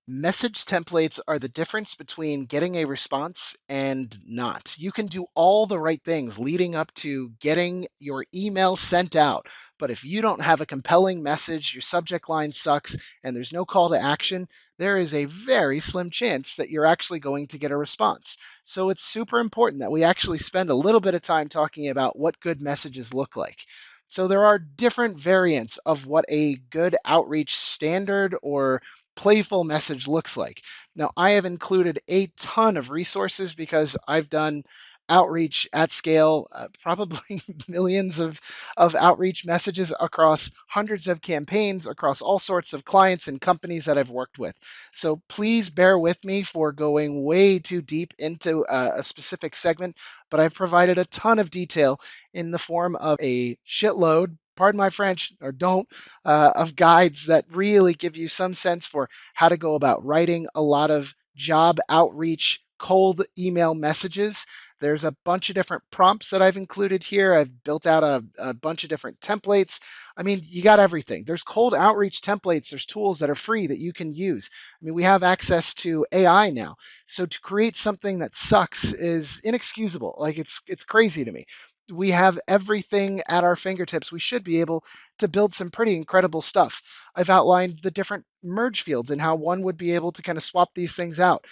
Message templates are the difference between getting a response and not. You can do all the right things leading up to getting your email sent out. But if you don't have a compelling message, your subject line sucks, and there's no call to action, there is a very slim chance that you're actually going to get a response. So it's super important that we actually spend a little bit of time talking about what good messages look like. So there are different variants of what a good outreach standard or playful message looks like. Now, I have included a ton of resources because I've done outreach at scale, probably millions of outreach messages across hundreds of campaigns, across all sorts of clients and companies that I've worked with. So please bear with me for going way too deep into a specific segment, but I've provided a ton of detail in the form of a shitload, pardon my French, or don't, of guides that really give you some sense for how to go about writing a lot of job outreach cold email messages. There's a bunch of different prompts that I've included here. I've built out a bunch of different templates. I mean, you got everything. There's cold outreach templates. There's tools that are free that you can use. I mean, we have access to AI now. So to create something that sucks is inexcusable. Like it's crazy to me. We have everything at our fingertips. We should be able to build some pretty incredible stuff. I've outlined the different merge fields and how one would be able to kind of swap these things out.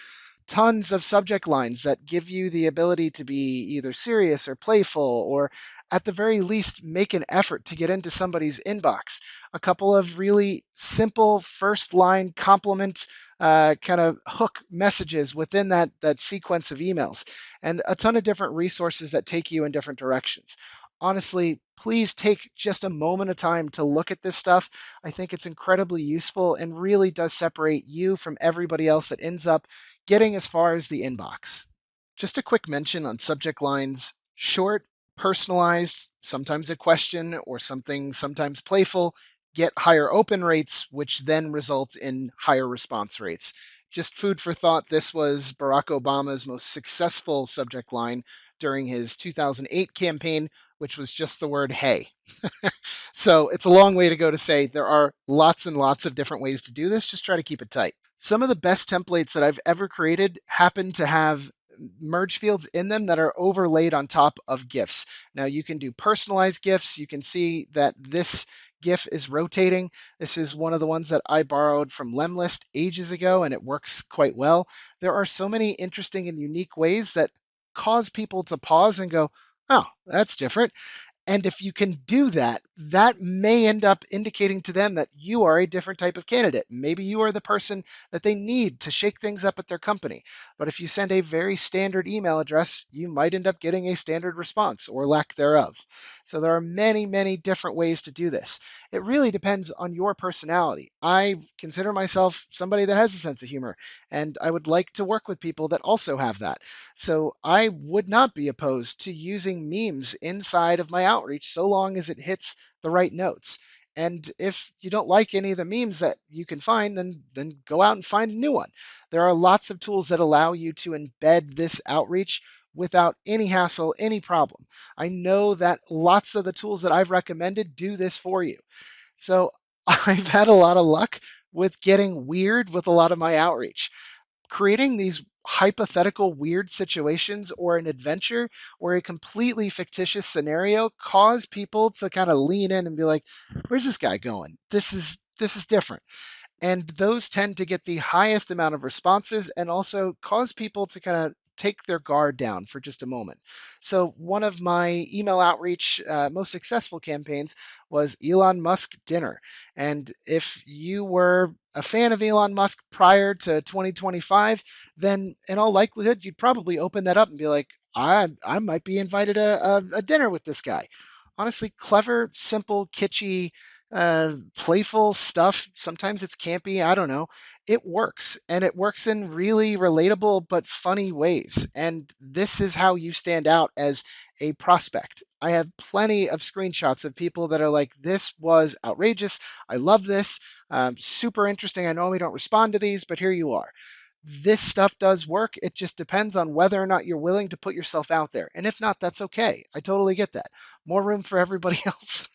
Tons of subject lines that give you the ability to be either serious or playful, or at the very least, make an effort to get into somebody's inbox. A couple of really simple first line compliment kind of hook messages within that sequence of emails, and a ton of different resources that take you in different directions. Honestly, please take just a moment of time to look at this stuff. I think it's incredibly useful and really does separate you from everybody else that ends up getting as far as the inbox. Just a quick mention on subject lines: short, personalized, sometimes a question or something, sometimes playful, get higher open rates, which then result in higher response rates. Just food for thought, this was Barack Obama's most successful subject line during his 2008 campaign, which was just the word hey. So it's a long way to go to say there are lots and lots of different ways to do this. Just try to keep it tight. Some of the best templates that I've ever created happen to have merge fields in them that are overlaid on top of GIFs. Now you can do personalized GIFs. You can see that this GIF is rotating. This is one of the ones that I borrowed from Lemlist ages ago, and it works quite well. There are so many interesting and unique ways that cause people to pause and go, oh, that's different. And if you can do that, that may end up indicating to them that you are a different type of candidate. Maybe you are the person that they need to shake things up at their company. But if you send a very standard email address, you might end up getting a standard response or lack thereof. So there are many, many different ways to do this. It really depends on your personality. I consider myself somebody that has a sense of humor, and I would like to work with people that also have that. So I would not be opposed to using memes inside of my outreach so long as it hits the right notes. And if you don't like any of the memes that you can find, then go out and find a new one. There are lots of tools that allow you to embed this outreach without any hassle, any problem. I know that lots of the tools that I've recommended do this for you. So I've had a lot of luck with getting weird with a lot of my outreach, creating these hypothetical weird situations or an adventure or a completely fictitious scenario cause people to kind of lean in and be like, where's this guy going? This is different. And those tend to get the highest amount of responses and also cause people to kind of take their guard down for just a moment. So one of my email outreach most successful campaigns was Elon Musk dinner. And if you were a fan of Elon Musk prior to 2025, then in all likelihood, you'd probably open that up and be like, I might be invited a dinner with this guy. Honestly, clever, simple, kitschy, playful stuff. Sometimes it's campy. I don't know. It works, and it works in really relatable but funny ways. And this is how you stand out as a prospect. I have plenty of screenshots of people that are like, this was outrageous. I love this. Super interesting. I normally don't respond to these, but here you are. This stuff does work. It just depends on whether or not you're willing to put yourself out there. And if not, that's okay. I totally get that. More room for everybody else.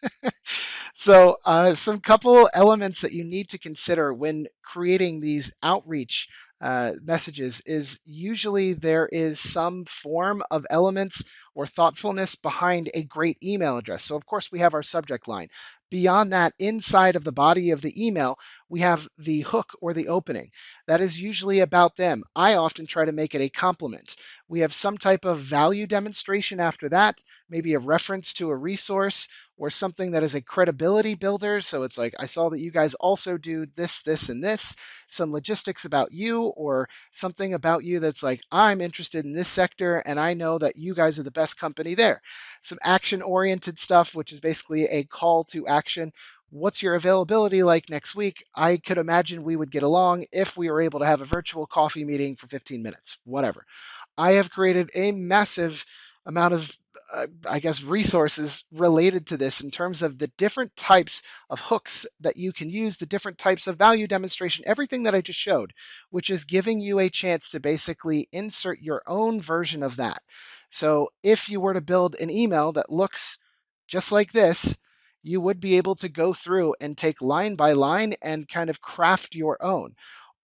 So, some couple elements that you need to consider when creating these outreach messages is usually there is some form of elements or thoughtfulness behind a great email address. So, of course, we have our subject line. Beyond that, inside of the body of the email, we have the hook or the opening. That is usually about them. I often try to make it a compliment. We have some type of value demonstration after that, maybe a reference to a resource or something that is a credibility builder. So it's like, I saw that you guys also do this, this, and this, some logistics about you, or something about you that's like, I'm interested in this sector and I know that you guys are the best company there. Some action oriented stuff, which is basically a call to action. What's your availability like next week? I could imagine we would get along if we were able to have a virtual coffee meeting for 15 minutes, whatever. I have created a massive amount of, I guess, resources related to this in terms of the different types of hooks that you can use, the different types of value demonstration, everything that I just showed, which is giving you a chance to basically insert your own version of that. So if you were to build an email that looks just like this, you would be able to go through and take line by line and kind of craft your own.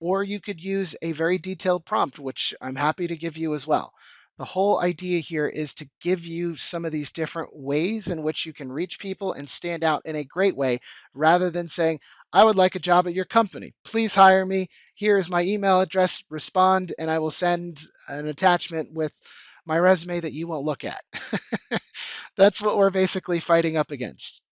Or you could use a very detailed prompt, which I'm happy to give you as well. The whole idea here is to give you some of these different ways in which you can reach people and stand out in a great way, rather than saying, I would like a job at your company. Please hire me. Here is my email address. Respond, and I will send an attachment with my resume that you won't look at. That's what we're basically fighting up against.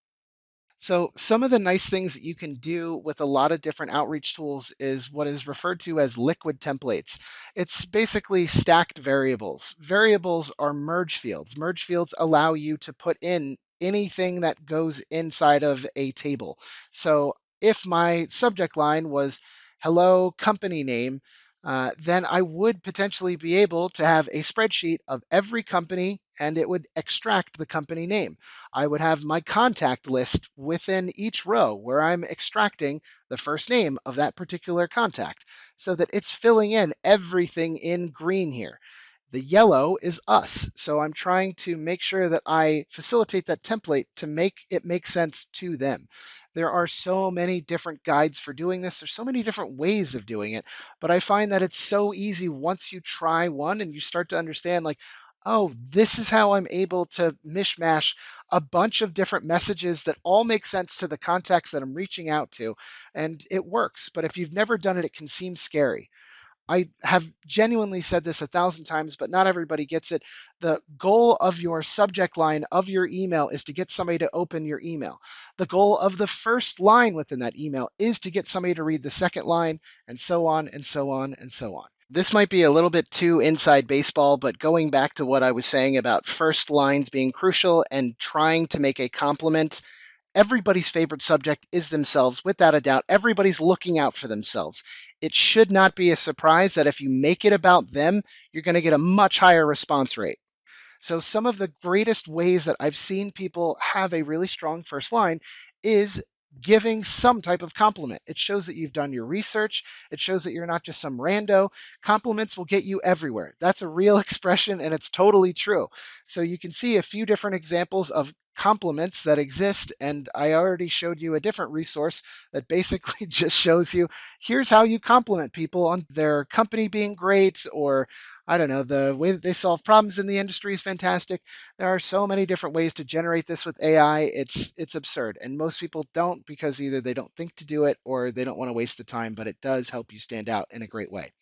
So, some of the nice things that you can do with a lot of different outreach tools is what is referred to as liquid templates. It's basically stacked variables. Variables are merge fields. Merge fields allow you to put in anything that goes inside of a table. So, if my subject line was hello company name, then I would potentially be able to have a spreadsheet of every company and it would extract the company name. I would have my contact list within each row where I'm extracting the first name of that particular contact so that it's filling in everything in green here. The yellow is us. So I'm trying to make sure that I facilitate that template to make it make sense to them. There are so many different guides for doing this. There's so many different ways of doing it, but I find that it's so easy once you try one and you start to understand, like, oh, this is how I'm able to mishmash a bunch of different messages that all make sense to the context that I'm reaching out to. And it works. But if you've never done it, it can seem scary. I have genuinely said this 1,000 times, but not everybody gets it. The goal of your subject line of your email is to get somebody to open your email. The goal of the first line within that email is to get somebody to read the second line, and so on and so on and so on. This might be a little bit too inside baseball, but going back to what I was saying about first lines being crucial and trying to make a compliment, everybody's favorite subject is themselves. Without a doubt, everybody's looking out for themselves. It should not be a surprise that if you make it about them, you're going to get a much higher response rate. So, some of the greatest ways that I've seen people have a really strong first line is giving some type of compliment. It shows that you've done your research. It shows that you're not just some rando. Compliments will get you everywhere. That's a real expression and it's totally true. So, you can see a few different examples of compliments that exist. And I already showed you a different resource that basically just shows you here's how you compliment people on their company being great, or I don't know, the way that they solve problems in the industry is fantastic. There are so many different ways to generate this with AI. It's absurd. And most people don't, because either they don't think to do it or they don't want to waste the time, but it does help you stand out in a great way.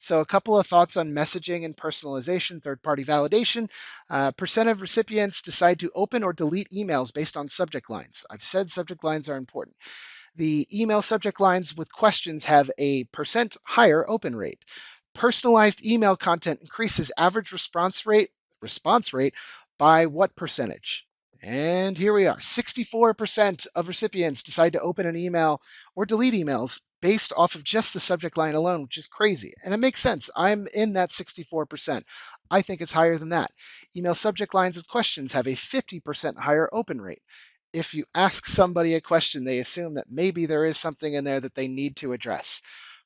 So, a couple of thoughts on messaging and personalization, third party validation. Percent of recipients decide to open or delete emails based on subject lines. I've said subject lines are important. The email subject lines with questions have a percent higher open rate. Personalized email content increases average response rate by what percentage? And here we are. 64% of recipients decide to open an email or delete emails based off of just the subject line alone, which is crazy. And it makes sense. I'm in that 64%. I think it's higher than that. Email subject lines with questions have a 50% higher open rate. If you ask somebody a question, they assume that maybe there is something in there that they need to address.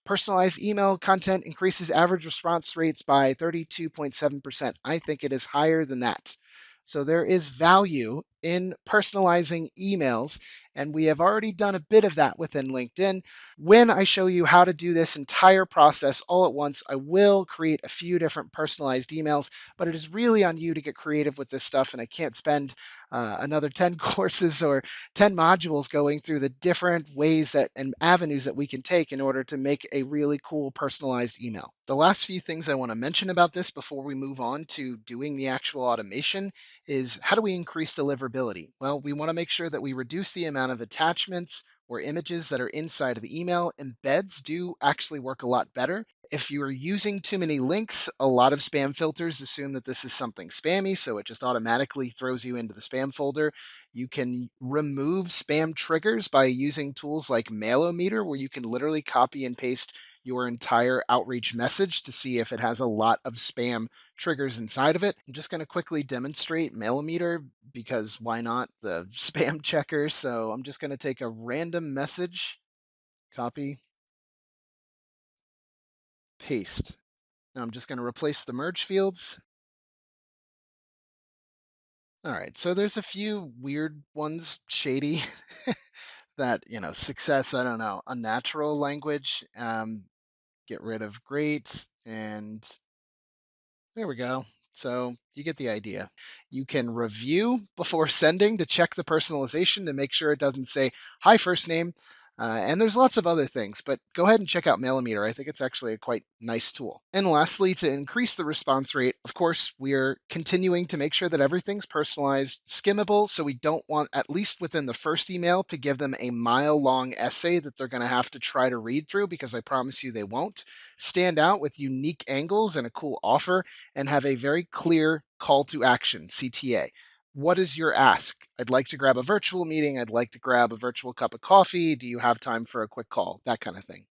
Personalized email content increases average response rates by 32.7%. I think it is higher than that. So there is value in personalizing emails, and we have already done a bit of that within LinkedIn. When I show you how to do this entire process all at once, I will create a few different personalized emails, but it is really on you to get creative with this stuff, and I can't spend another 10 courses or 10 modules going through the different ways that and avenues that we can take in order to make a really cool personalized email. The last few things I want to mention about this before we move on to doing the actual automation is how do we increase deliverability? Well, we want to make sure that we reduce the amount of attachments or images that are inside of the email. Embeds do actually work a lot better. If you are using too many links, a lot of spam filters assume that this is something spammy, so it just automatically throws you into the spam folder. You can remove spam triggers by using tools like Mailometer, where you can literally copy and paste your entire outreach message to see if it has a lot of spam triggers inside of it. I'm just going to quickly demonstrate Mailometer because why not the spam checker? So I'm just going to take a random message, copy, paste. Now I'm just going to replace the merge fields. All right, so there's a few weird ones, shady, that, success, I don't know, unnatural language, get rid of great, and there we go. So you get the idea. You can review before sending to check the personalization to make sure it doesn't say, hi, first name. And there's lots of other things, but go ahead and check out Mailometer. I think it's actually a quite nice tool. And lastly, to increase the response rate, of course, we're continuing to make sure that everything's personalized, skimmable. So we don't want, at least within the first email, to give them a mile-long essay that they're going to have to try to read through, because I promise you they won't. Stand out with unique angles and a cool offer, and have a very clear call to action, CTA. What is your ask? I'd like to grab a virtual meeting. I'd like to grab a virtual cup of coffee. Do you have time for a quick call? That kind of thing.